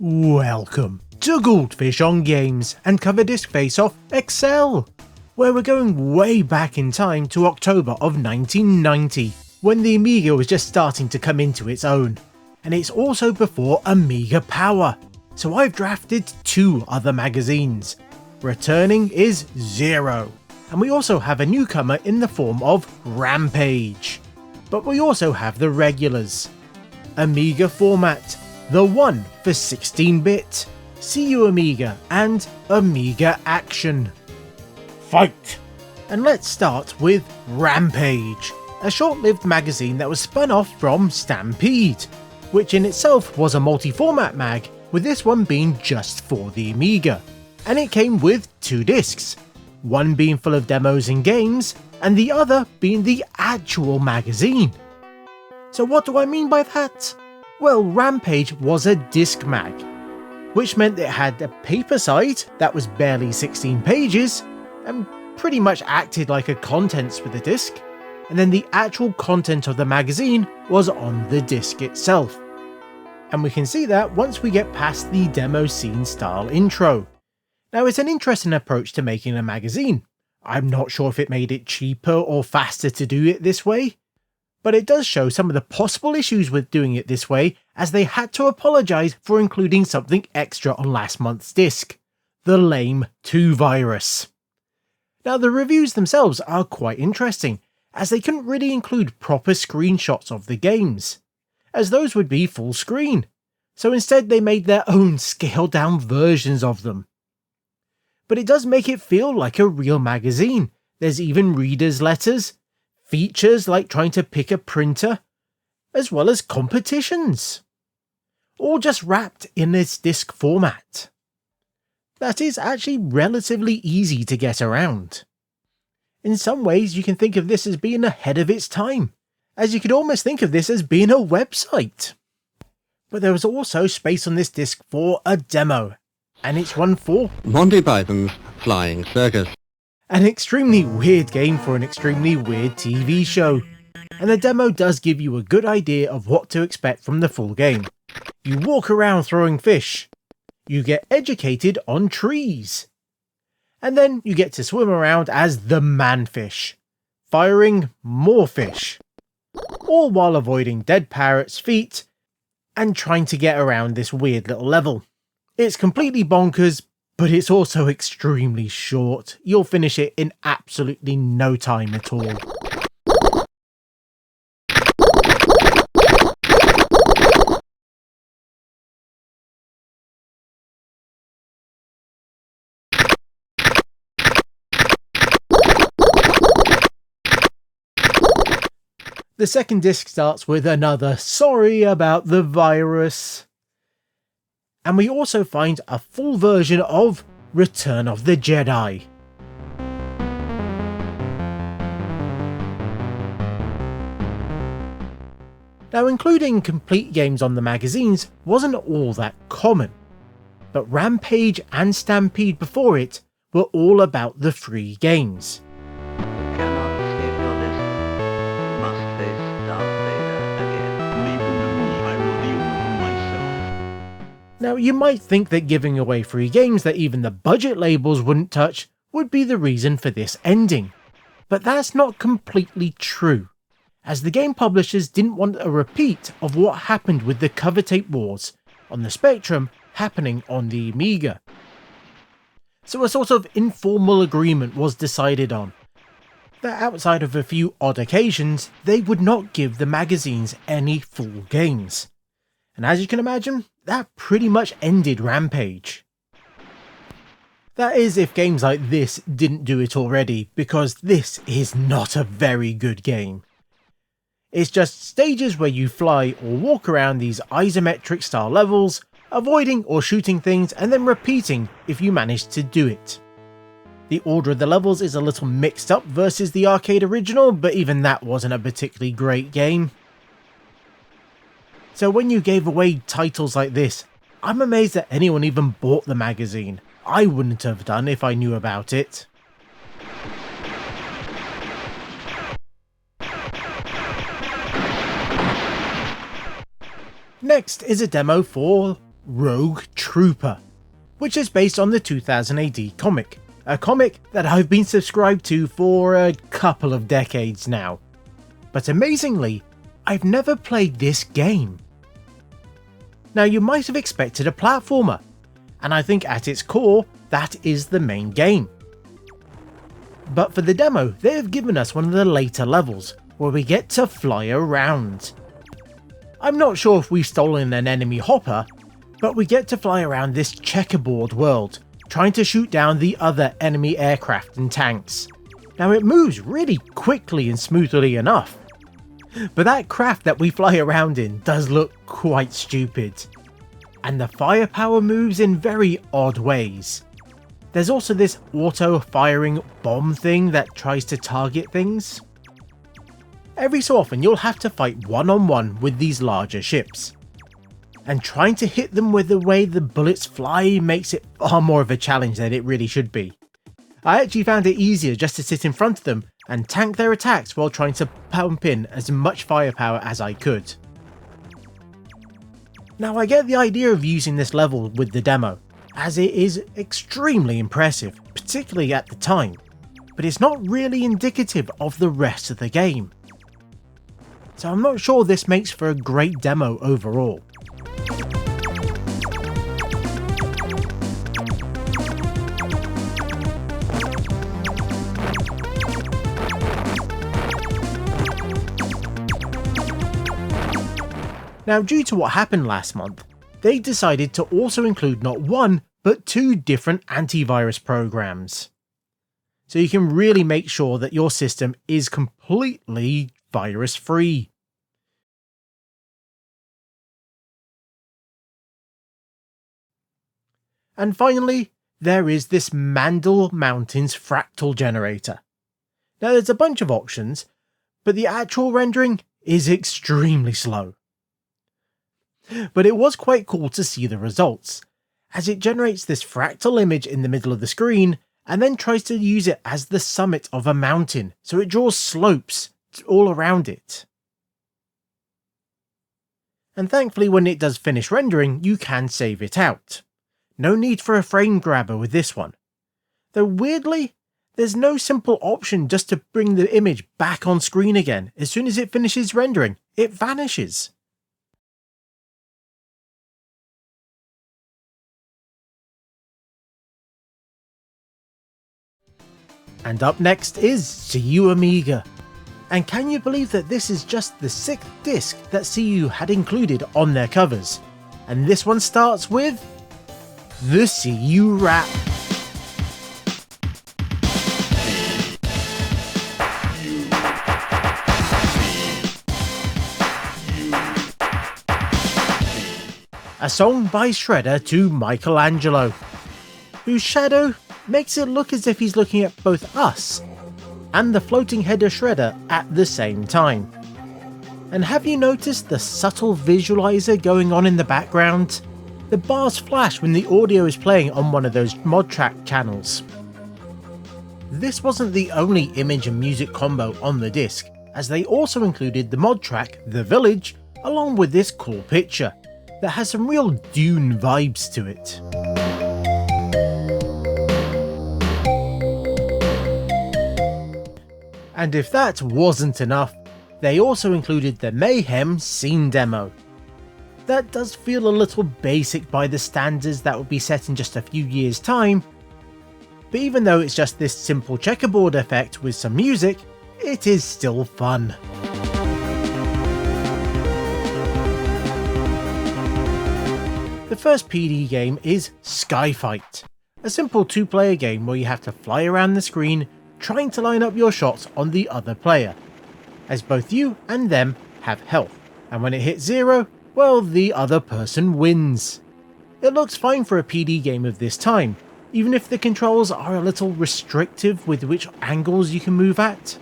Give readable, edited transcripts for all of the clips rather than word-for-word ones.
Welcome to Goldfish on Games and Cover Disc Face Off XL, where we're going way back in time to October of 1990, when the Amiga was just starting to come into its own, and it's also before Amiga Power, so I've drafted two other magazines. Returning is Zero, and we also have a newcomer in the form of rAMpage. But we also have the regulars. Amiga Format, the one for 16-bit, CU Amiga, and Amiga Action. Fight! And let's start with rAMpage, a short-lived magazine that was spun off from STampede, which in itself was a multi-format mag, with this one being just for the Amiga. And it came with two discs, one being full of demos and games, and the other being the actual magazine. So what do I mean by that? Well, rAMpage was a disc mag, which meant it had a paper side that was barely 16 pages, and pretty much acted like a contents for the disc, and then the actual content of the magazine was on the disc itself. And we can see that once we get past the demo scene style intro. Now, it's an interesting approach to making a magazine. I'm not sure if it made it cheaper or faster to do it this way, but it does show some of the possible issues with doing it this way, as they had to apologise for including something extra on last month's disc, the lame 2 virus. Now, the reviews themselves are quite interesting, as they couldn't really include proper screenshots of the games, as those would be full screen, so instead they made their own scaled down versions of them. But it does make it feel like a real magazine. There's even readers' letters, features like trying to pick a printer, as well as competitions, all just wrapped in this disc format. That is actually relatively easy to get around. In some ways, you can think of this as being ahead of its time, as you could almost think of this as being a website. But there was also space on this disc for a demo, and it's one for Monty Python's Flying Circus. An extremely weird game for an extremely weird TV show, and the demo does give you a good idea of what to expect from the full game. You walk around throwing fish, you get educated on trees, and then you get to swim around as the manfish, firing more fish, all while avoiding dead parrots' feet and trying to get around this weird little level. It's completely bonkers, but it's also extremely short. You'll finish it in absolutely no time at all. The second disc starts with another "sorry about the virus." And we also find a full version of Return of the Jedi. Now, including complete games on the magazines wasn't all that common, but rAMpage and STampede before it were all about the free games. Now, you might think that giving away free games that even the budget labels wouldn't touch would be the reason for this ending, but that's not completely true, as the game publishers didn't want a repeat of what happened with the cover tape wars on the Spectrum happening on the Amiga. So a sort of informal agreement was decided on, that outside of a few odd occasions, they would not give the magazines any full games. And as you can imagine, that pretty much ended rAMpage. That is, if games like this didn't do it already, because this is not a very good game. It's just stages where you fly or walk around these isometric style levels, avoiding or shooting things and then repeating if you manage to do it. The order of the levels is a little mixed up versus the arcade original, but even that wasn't a particularly great game. So when you gave away titles like this, I'm amazed that anyone even bought the magazine. I wouldn't have done if I knew about it. Next is a demo for Rogue Trooper, which is based on the 2000 AD comic, a comic that I've been subscribed to for a couple of decades now. But amazingly, I've never played this game. Now, you might have expected a platformer, and I think at its core, that is the main game. But for the demo, they have given us one of the later levels, where we get to fly around. I'm not sure if we've stolen an enemy hopper, but we get to fly around this checkerboard world, trying to shoot down the other enemy aircraft and tanks. Now, it moves really quickly and smoothly enough, but that craft that we fly around in does look quite stupid. And the firepower moves in very odd ways. There's also this auto-firing bomb thing that tries to target things. Every so often you'll have to fight one-on-one with these larger ships, and trying to hit them with the way the bullets fly makes it far more of a challenge than it really should be. I actually found it easier just to sit in front of them and tank their attacks while trying to pump in as much firepower as I could. Now, I get the idea of using this level with the demo, as it is extremely impressive, particularly at the time, but it's not really indicative of the rest of the game. So I'm not sure this makes for a great demo overall. Now, due to what happened last month, they decided to also include not one, but 2 different antivirus programs. So you can really make sure that your system is completely virus-free. And finally, there is this Mandel Mountains fractal generator. Now, there's a bunch of options, but the actual rendering is extremely slow. But it was quite cool to see the results, as it generates this fractal image in the middle of the screen and then tries to use it as the summit of a mountain, so it draws slopes all around it. And thankfully, when it does finish rendering, you can save it out. No need for a frame grabber with this one. Though weirdly, there's no simple option just to bring the image back on screen again. As soon as it finishes rendering, it vanishes. And up next is CU Amiga. And can you believe that this is just the 6th disc that CU had included on their covers? And this one starts with the CU rap. A song by Shredder to Michelangelo, whose shadow makes it look as if he's looking at both us and the floating head of Shredder at the same time. And have you noticed the subtle visualizer going on in the background? The bars flash when the audio is playing on one of those mod track channels. This wasn't the only image and music combo on the disc, as they also included the mod track The Village along with this cool picture that has some real Dune vibes to it. And if that wasn't enough, they also included the Mayhem scene demo. That does feel a little basic by the standards that would be set in just a few years' time, but even though it's just this simple checkerboard effect with some music, it is still fun. The first PD game is Skyfight, a simple 2-player game where you have to fly around the screen trying to line up your shots on the other player, as both you and them have health, and when it hits 0, well, the other person wins. It looks fine for a PD game of this time, even if the controls are a little restrictive with which angles you can move at.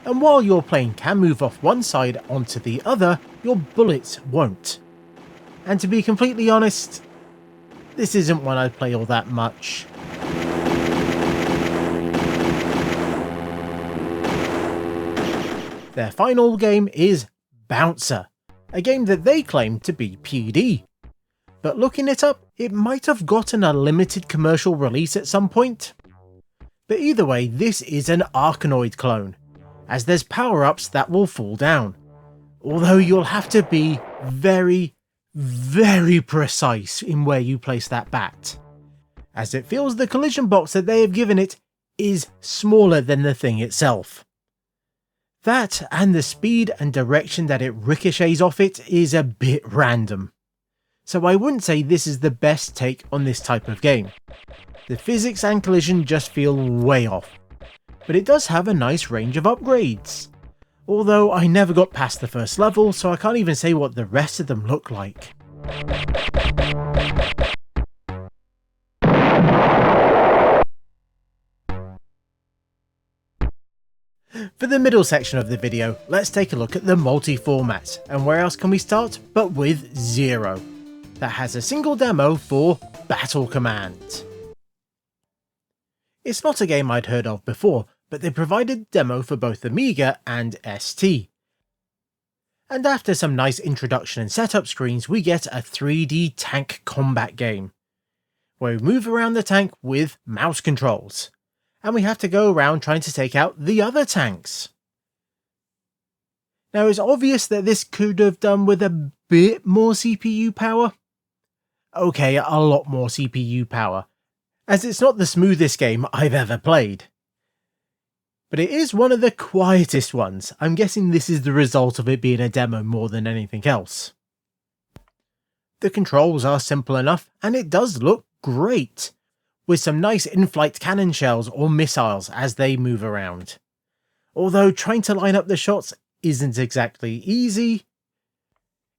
And while your plane can move off one side onto the other, your bullets won't. And to be completely honest, this isn't one I'd play all that much. Their final game is Bouncer, a game that they claim to be PD. but looking it up, it might have gotten a limited commercial release at some point. But either way, this is an Arkanoid clone, as there's power-ups that will fall down, although you'll have to be very, very precise in where you place that bat, as it feels the collision box that they have given it is smaller than the thing itself. That and the speed and direction that it ricochets off it is a bit random, so I wouldn't say this is the best take on this type of game. The physics and collision just feel way off, but it does have a nice range of upgrades. Although I never got past the first level, so I can't even say what the rest of them look like. For the middle section of the video, let's take a look at the multi-format, and where else can we start but with Zero, that has a single demo for Battle Command. It's not a game I'd heard of before, but they provided demo for both Amiga and ST. And after some nice introduction and setup screens, we get a 3D tank combat game, where we move around the tank with mouse controls, and we have to go around trying to take out the other tanks. Now it's obvious that this could have done with a bit more CPU power. Okay, a lot more CPU power, as it's not the smoothest game I've ever played. But it is one of the quietest ones. I'm guessing this is the result of it being a demo more than anything else. The controls are simple enough, and it does look great, with some nice in-flight cannon shells or missiles as they move around. Although trying to line up the shots isn't exactly easy.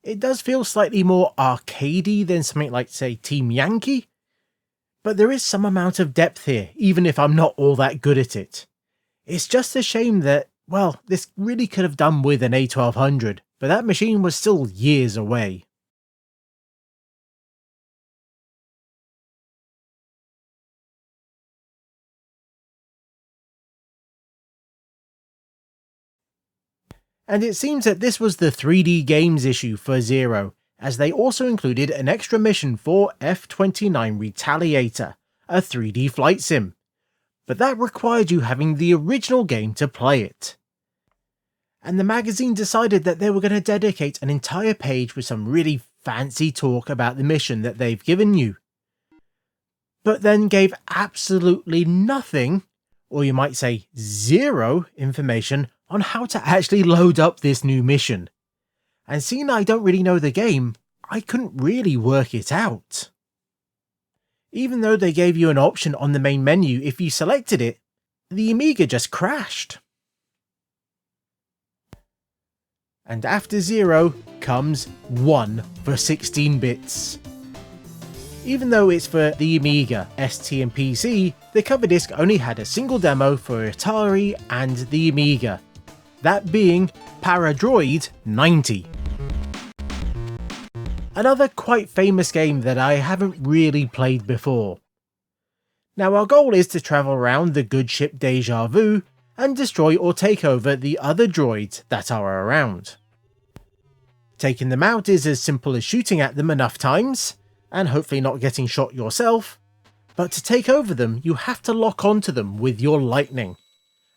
It does feel slightly more arcadey than something like, say, Team Yankee, but there is some amount of depth here, even if I'm not all that good at it. It's just a shame that, well, this really could have done with an A1200, but that machine was still years away. And it seems that this was the 3D games issue for Zero, as they also included an extra mission for F-29 Retaliator, a 3D flight sim, but that required you having the original game to play it. And the magazine decided that they were going to dedicate an entire page with some really fancy talk about the mission that they've given you, but then gave absolutely nothing, or you might say zero, information on how to actually load up this new mission. And seeing I don't really know the game, I couldn't really work it out. Even though they gave you an option on the main menu if you selected it, the Amiga just crashed. And after Zero comes 1 for 16 bits. Even though it's for the Amiga, ST and PC, the cover disc only had a single demo for Atari and the Amiga, that being Paradroid 90. Another quite famous game that I haven't really played before. Now our goal is to travel around the good ship Deja Vu and destroy or take over the other droids that are around. Taking them out is as simple as shooting at them enough times, and hopefully not getting shot yourself, but to take over them you have to lock onto them with your lightning,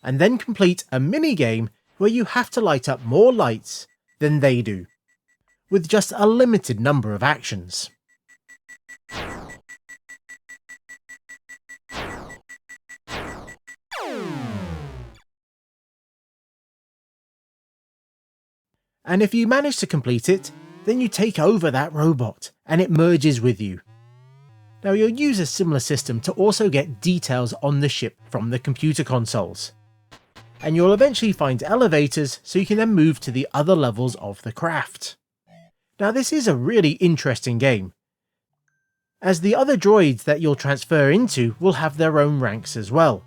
and then complete a mini-game where you have to light up more lights than they do, with just a limited number of actions. And if you manage to complete it, then you take over that robot, and it merges with you. Now you'll use a similar system to also get details on the ship from the computer consoles, and you'll eventually find elevators so you can then move to the other levels of the craft. Now this is a really interesting game, as the other droids that you'll transfer into will have their own ranks as well,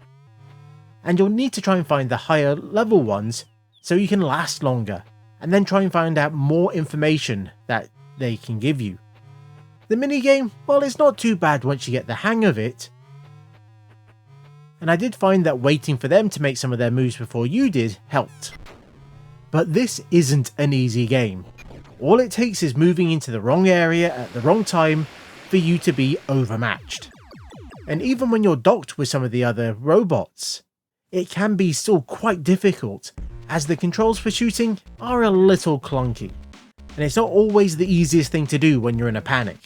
and you'll need to try and find the higher level ones so you can last longer, and then try and find out more information that they can give you. The minigame, well, it's not too bad once you get the hang of it, and I did find that waiting for them to make some of their moves before you did helped. But this isn't an easy game, All it takes is moving into the wrong area at the wrong time for you to be overmatched. And even when you're docked with some of the other robots, it can be still quite difficult, as the controls for shooting are a little clunky, and it's not always the easiest thing to do when you're in a panic.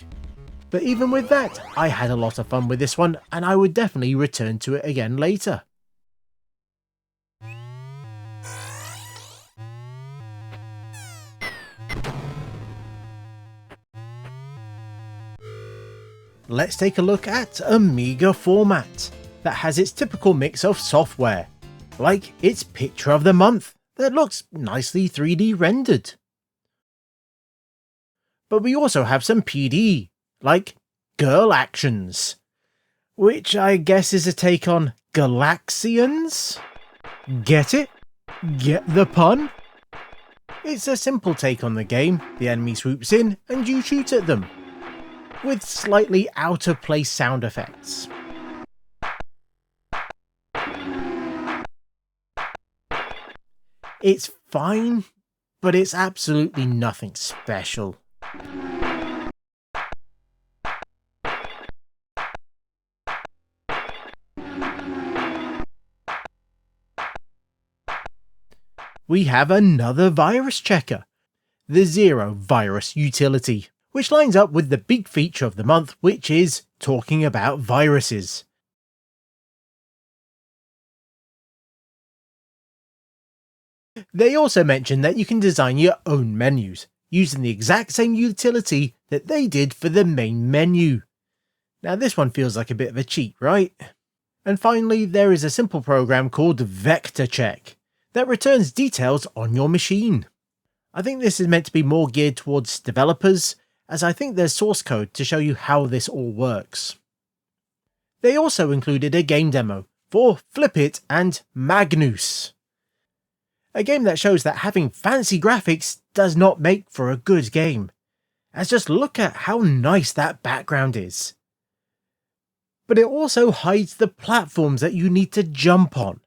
But even with that, I had a lot of fun with this one, and I would definitely return to it again later. Let's take a look at Amiga Format, that has its typical mix of software, like its Picture of the Month that looks nicely 3D rendered. But we also have some PD, like Girl Actions, which I guess is a take on Galaxians? Get it? Get the pun? It's a simple take on the game. The enemy swoops in and you shoot at them, with slightly out of place sound effects. It's fine, but it's absolutely nothing special. We have another virus checker, the Zero Virus utility, which lines up with the big feature of the month, which is talking about viruses. They also mention that you can design your own menus, using the exact same utility that they did for the main menu. Now this one feels like a bit of a cheat, right? And finally, there is a simple program called Vector Check that returns details on your machine. I think this is meant to be more geared towards developers, as I think there's source code to show you how this all works. They also included a game demo for Flip It and Magnus, a game that shows that having fancy graphics does not make for a good game, as just look at how nice that background is. But it also hides the platforms that you need to jump on.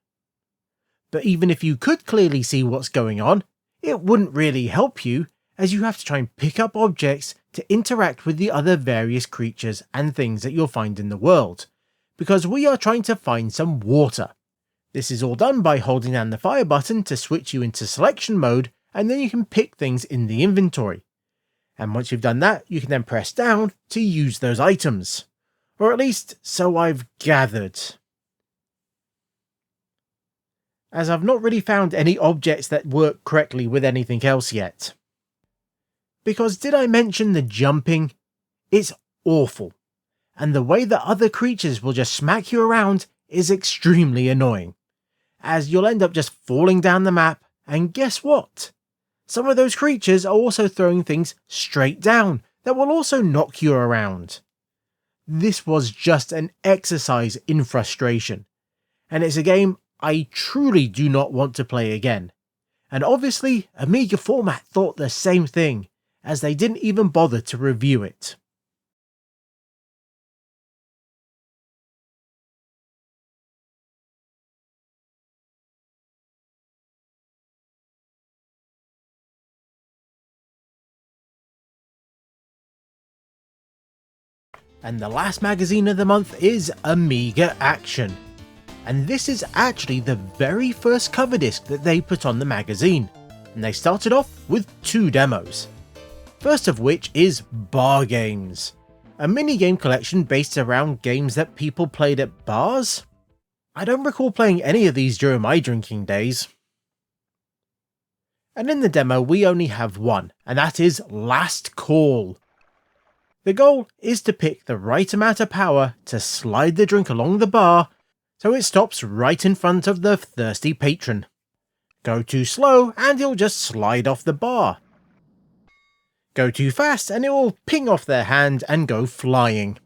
But even if you could clearly see what's going on, it wouldn't really help you, as you have to try and pick up objects to interact with the other various creatures and things that you'll find in the world, because we are trying to find some water. This is all done by holding down the fire button to switch you into selection mode, and then you can pick things in the inventory. And once you've done that, you can then press down to use those items. Or at least, so I've gathered, as I've not really found any objects that work correctly with anything else yet. Because did I mention the jumping? It's awful, and the way that other creatures will just smack you around is extremely annoying, as you'll end up just falling down the map, and guess what? Some of those creatures are also throwing things straight down that will also knock you around. This was just an exercise in frustration, and it's a game I truly do not want to play again. And obviously, Amiga Format thought the same thing, as they didn't even bother to review it. And the last magazine of the month is Amiga Action. And this is actually the very first cover disc that they put on the magazine, and they started off with 2 demos. First of which is Bar Games, a mini-game collection based around games that people played at bars. I don't recall playing any of these during my drinking days. And in the demo we only have one, and that is Last Call. The goal is to pick the right amount of power to slide the drink along the bar so it stops right in front of the thirsty patron. Go too slow and it'll just slide off the bar. Go too fast and it will ping off their hand and go flying.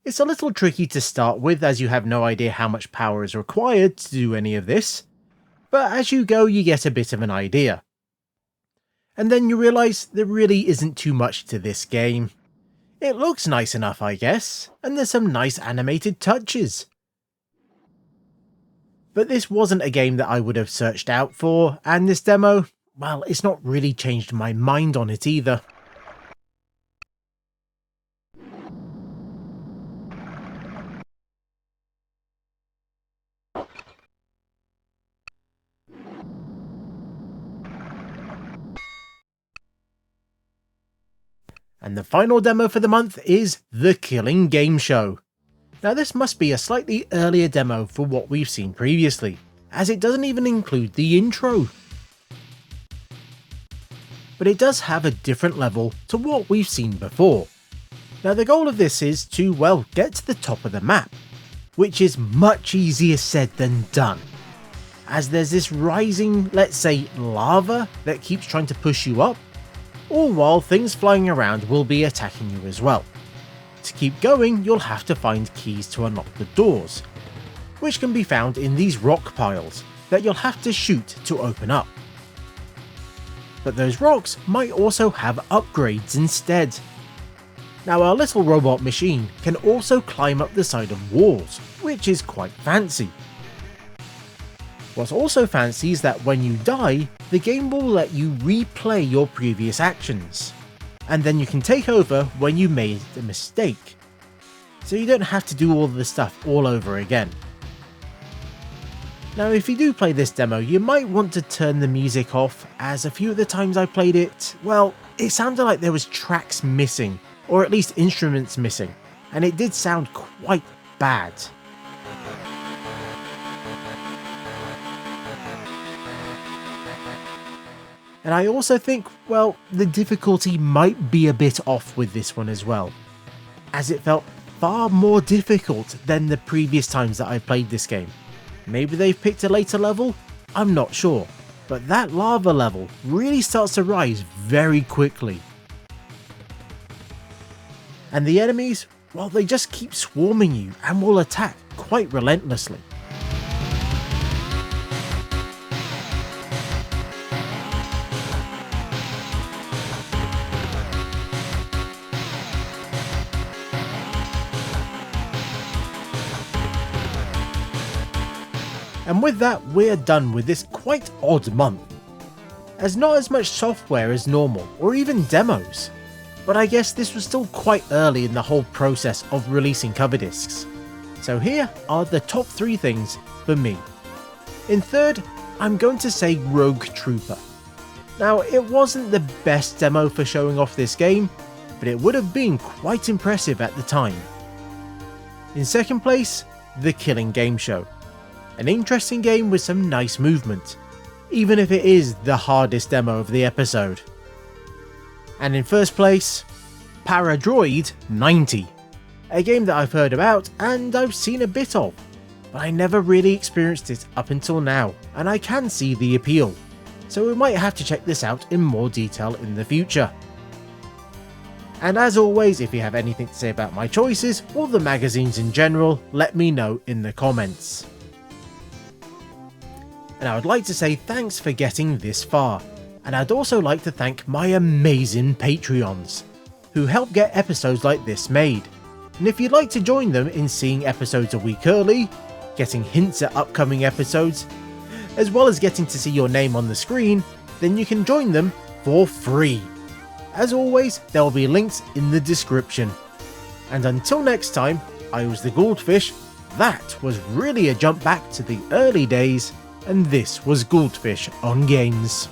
It's a little tricky to start with, as you have no idea how much power is required to do any of this, but as you go you get a bit of an idea. And then you realise there really isn't too much to this game. It looks nice enough, I guess, and there's some nice animated touches. But this wasn't a game that I would have searched out for, and this demo, well, it's not really changed my mind on it either. And the final demo for the month is The Killing Game Show. Now this must be a slightly earlier demo for what we've seen previously, as it doesn't even include the intro. But it does have a different level to what we've seen before. Now the goal of this is to, well, get to the top of the map, which is much easier said than done, as there's this rising, let's say, lava that keeps trying to push you up, all while things flying around will be attacking you as well. To keep going, you'll have to find keys to unlock the doors, which can be found in these rock piles that you'll have to shoot to open up. But those rocks might also have upgrades instead. Now our little robot machine can also climb up the side of walls, which is quite fancy. What's also fancy is that when you die, the game will let you replay your previous actions, and then you can take over when you made a mistake, so you don't have to do all the stuff all over again. Now if you do play this demo, you might want to turn the music off, as a few of the times I played it, well, it sounded like there was tracks missing, or at least instruments missing, and it did sound quite bad. And I also think, well, the difficulty might be a bit off with this one as well, as it felt far more difficult than the previous times that I played this game. Maybe they've picked a later level? I'm not sure, but that lava level really starts to rise very quickly. And the enemies, well, they just keep swarming you and will attack quite relentlessly. And with that, we're done with this quite odd month, as not as much software as normal, or even demos, but I guess this was still quite early in the whole process of releasing cover discs. So here are the top 3 things for me. In third, I'm going to say Rogue Trooper. Now it wasn't the best demo for showing off this game, but it would have been quite impressive at the time. In second place, The Killing Game Show. An interesting game with some nice movement, even if it is the hardest demo of the episode. And in first place, Paradroid 90, a game that I've heard about and I've seen a bit of, but I never really experienced it up until now, and I can see the appeal, so we might have to check this out in more detail in the future. And as always, if you have anything to say about my choices or the magazines in general, let me know in the comments. And I would like to say thanks for getting this far, and I'd also like to thank my amazing Patreons, who help get episodes like this made. And if you'd like to join them in seeing episodes a week early, getting hints at upcoming episodes, as well as getting to see your name on the screen, then you can join them for free. As always, there will be links in the description. And until next time, I was the Goldfish, that was really a jump back to the early days, and this was Goldfish on Games.